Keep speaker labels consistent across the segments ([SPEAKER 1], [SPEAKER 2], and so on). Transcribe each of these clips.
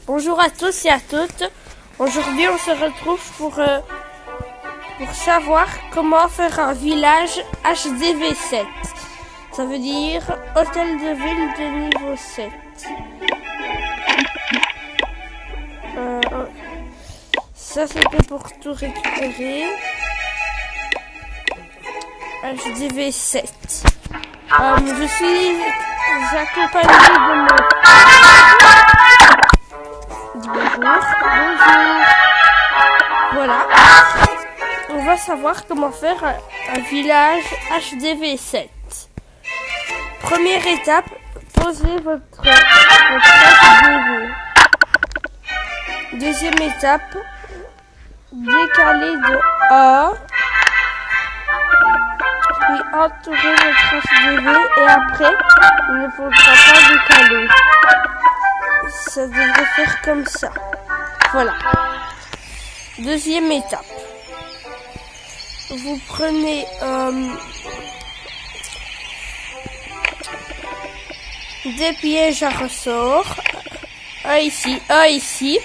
[SPEAKER 1] Bonjour à tous et à toutes. Aujourd'hui, on se retrouve pour savoir comment faire un village HDV7. Ça veut dire hôtel de ville de niveau 7. Ça, c'était pour tout récupérer. HDV7. Je suis accompagnée de mon... Bonjour. Voilà. On va savoir comment faire un village HDV7. Première étape, posez votre HDV. Deuxième étape, décaler de A. Puis entourer votre HDV et après, il ne faudra pas décaler. Ça devrait faire comme ça. Voilà. Deuxième étape. Vous prenez des pièges à ressort. Un ici, un ici.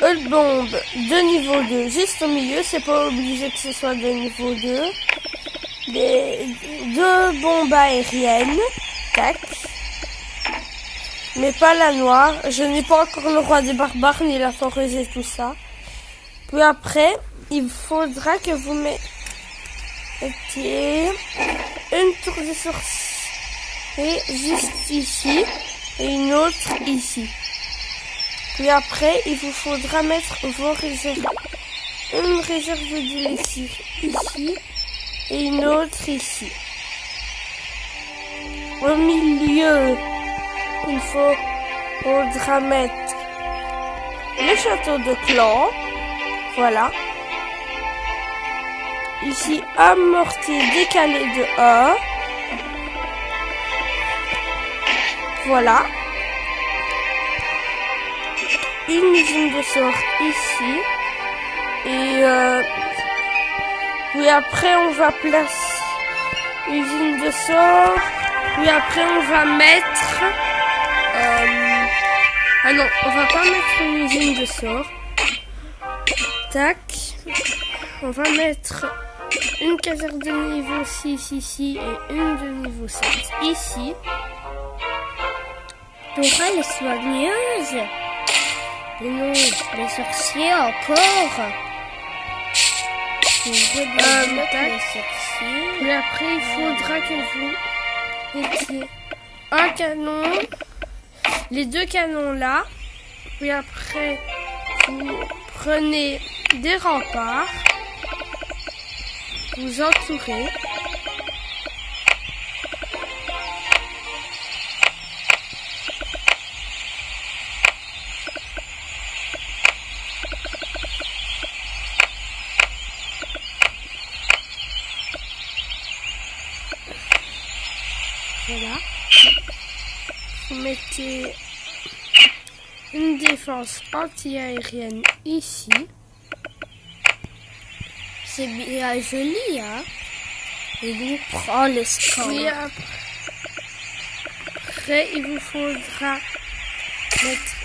[SPEAKER 1] Une bombe de niveau 2 juste au milieu. C'est pas obligé que ce soit de niveau 2. Deux bombes aériennes. Tac. Mais pas la noire. Je n'ai pas encore le roi des barbares, ni la foreuse et tout ça. Puis après, il faudra que vous mettiez une tour de sorcier juste ici et une autre ici. Puis après, il vous faudra mettre vos réserves. Une réserve d'huile ici et une autre ici. Au milieu, il faudra mettre le château de clan. Voilà. Ici, un mortier décalé de 1. Voilà. Une usine de sort ici. Et puis après, on va placer usine de sort. Puis après, on va mettre... Ah non, on va pas mettre une usine de sort. Tac. On va mettre une caserne de niveau 6 ici et une de niveau 7 ici.
[SPEAKER 2] Dora les soigneuses. Et non, les sorciers encore.
[SPEAKER 1] Tac. Les sorciers. Puis après, il faudra que vous mettiez un canon. Les deux canons là. Puis après, vous prenez des remparts. Vous entourez. Voilà. Vous mettez une défense anti-aérienne ici.
[SPEAKER 2] C'est bien joli, hein. Et nous prend le score.
[SPEAKER 1] Puis après, il vous faudra mettre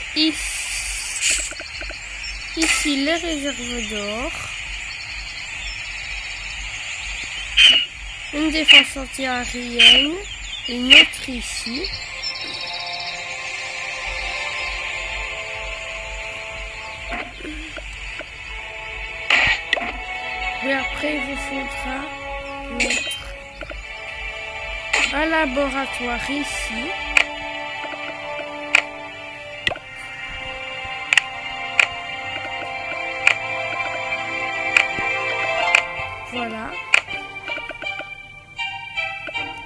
[SPEAKER 1] ici les réserves d'or. Une défense anti-aérienne. Une autre ici. Et après, il vous faudra mettre un laboratoire ici. Voilà.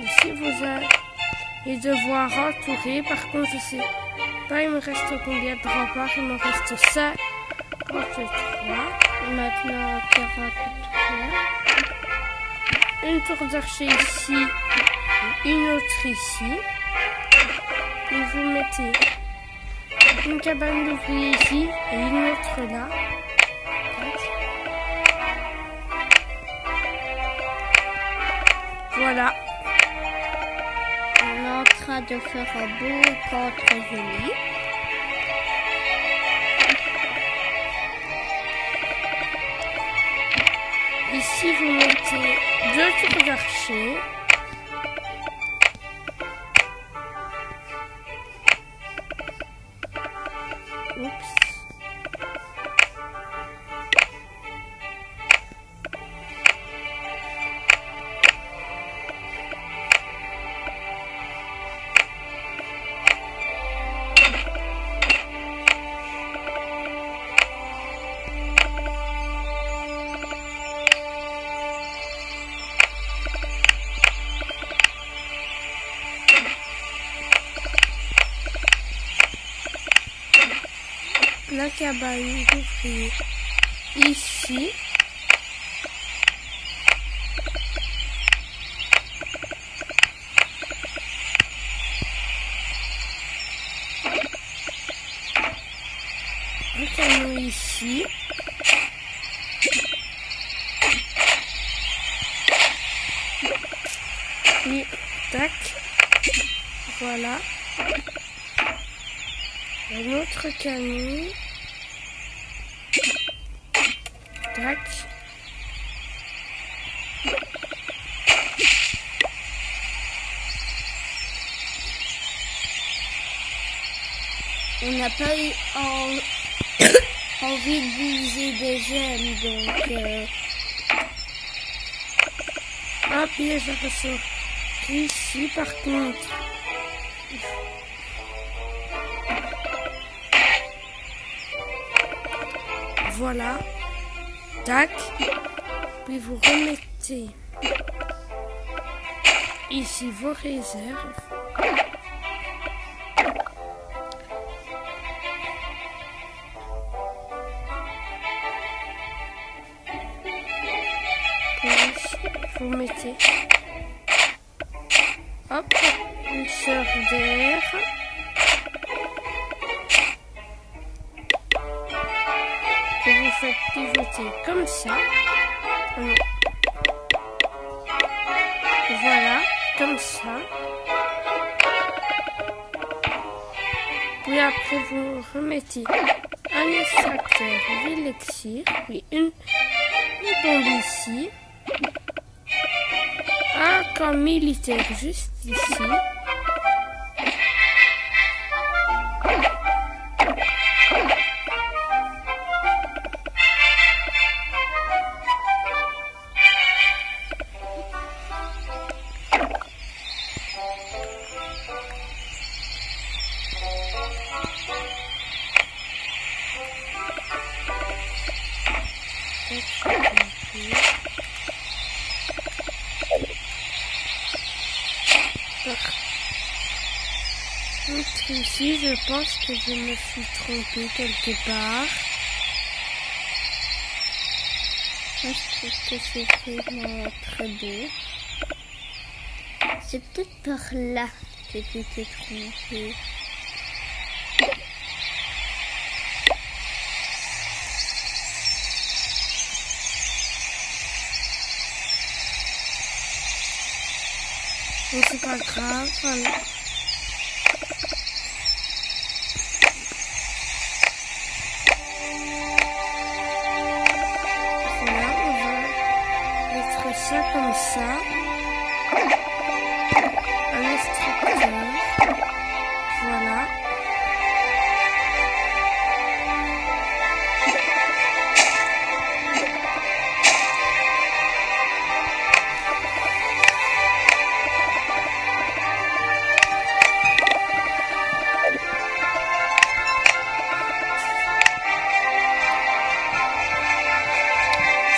[SPEAKER 1] Ici, vous allez devoir entourer. Par contre, je sais pas, il me reste combien de remparts? Il me reste 53.
[SPEAKER 2] Maintenant, 43.
[SPEAKER 1] Une tour d'archer ici, une autre ici. Et vous mettez une cabane d'ouvriers ici et une autre là. Voilà.
[SPEAKER 2] On est en train de faire un beau contre joli.
[SPEAKER 1] Ici, vous mettez 2 tours d'archer. Oups. La cabane d'ouvrier ici. Un canon ici. Puis, tac. Voilà. Un autre canon. Tac.
[SPEAKER 2] On n'a pas eu envie d'utiliser des gemmes, donc...
[SPEAKER 1] Ah, piège à ressort. Ici, par contre. Voilà. Tac. Puis vous remettez ici vos réserves. Puis ici, vous mettez hop, une sœur d'air. Que vous faites pivoter comme ça. Voilà, comme ça. Puis après, vous remettez un extracteur d'élixir, puis une bombe ici. Un camp militaire juste ici. Ici, je pense que je me suis trompée quelque part.
[SPEAKER 2] Moi, je trouve que c'est vraiment très beau. C'est peut-être par là que tu t'es trompé.
[SPEAKER 1] Mais c'est pas grave. Voilà. Ça comme ça, un extracteur, voilà.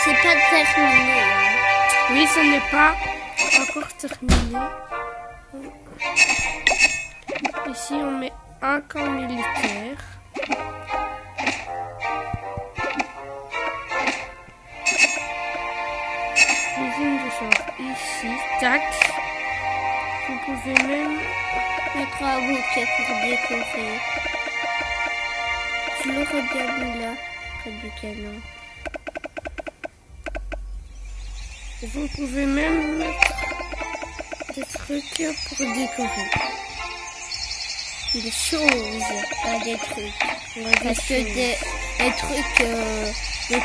[SPEAKER 2] C'est pas terminé.
[SPEAKER 1] Oui, ce n'est pas encore terminé. Ici, on met un camp militaire. L'usine de chambre ici, tac. Vous pouvez même
[SPEAKER 2] mettre un bouquet pour décorer. Je l'aurais bien mis là, près du canon.
[SPEAKER 1] Vous pouvez même mettre des trucs pour décorer.
[SPEAKER 2] Des choses, pas des trucs.
[SPEAKER 1] Ouais,
[SPEAKER 2] parce que des trucs, je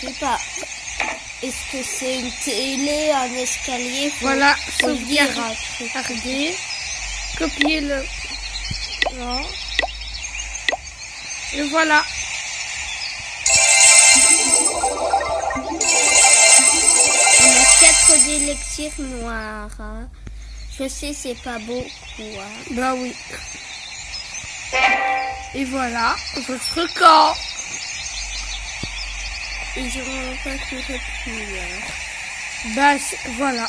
[SPEAKER 2] sais pas. est-ce que c'est une télé, un escalier?
[SPEAKER 1] Voilà,
[SPEAKER 2] faut dire un truc.
[SPEAKER 1] regardez, copier le... Non. Et voilà.
[SPEAKER 2] On a 4 des lectures noires. Hein. Je sais, c'est pas beaucoup. Hein.
[SPEAKER 1] Bah oui. Et voilà, votre corps.
[SPEAKER 2] Ils n'auront pas tout repris. Hein.
[SPEAKER 1] Bah voilà.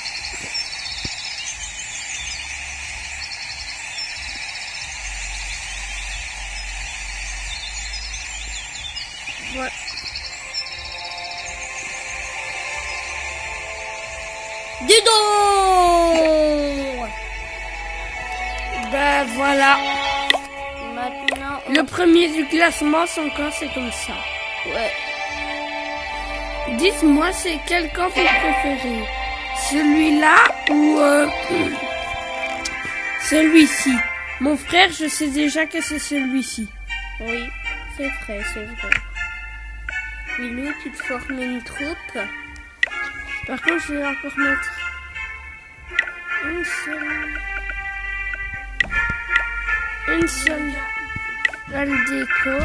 [SPEAKER 1] Voilà.
[SPEAKER 2] Dis donc!
[SPEAKER 1] Ben voilà.
[SPEAKER 2] Maintenant,
[SPEAKER 1] Le premier du classement, son corps, c'est comme ça.
[SPEAKER 2] ouais.
[SPEAKER 1] Dites-moi, c'est quel camp vous préférez? Celui-là ou celui-ci? Mon frère, je sais déjà que c'est celui-ci.
[SPEAKER 2] Oui, c'est vrai, c'est vrai. Milou, tu te formes une troupe?
[SPEAKER 1] Par contre, je vais encore mettre une seule balle déco.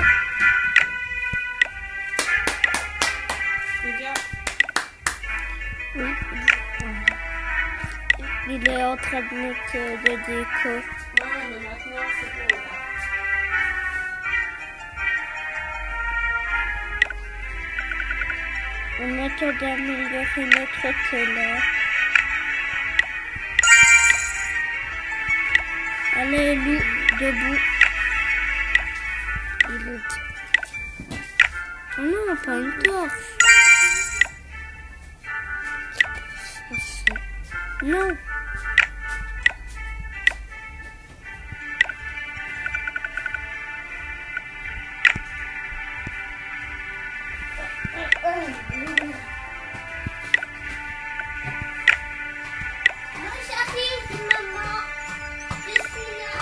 [SPEAKER 1] Oui.
[SPEAKER 2] Il est en train de mettre de déco.
[SPEAKER 1] Ouais, mais maintenant, c'est bon.
[SPEAKER 2] On attend d'améliorer notre télé. Allez, Lou, debout. Il est... Oh non, pas une torche. Non. J'arrive, maman. Je suis là.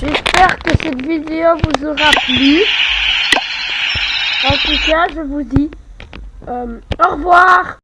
[SPEAKER 1] J'espère que cette vidéo vous aura plu. En tout cas, je vous dis au revoir.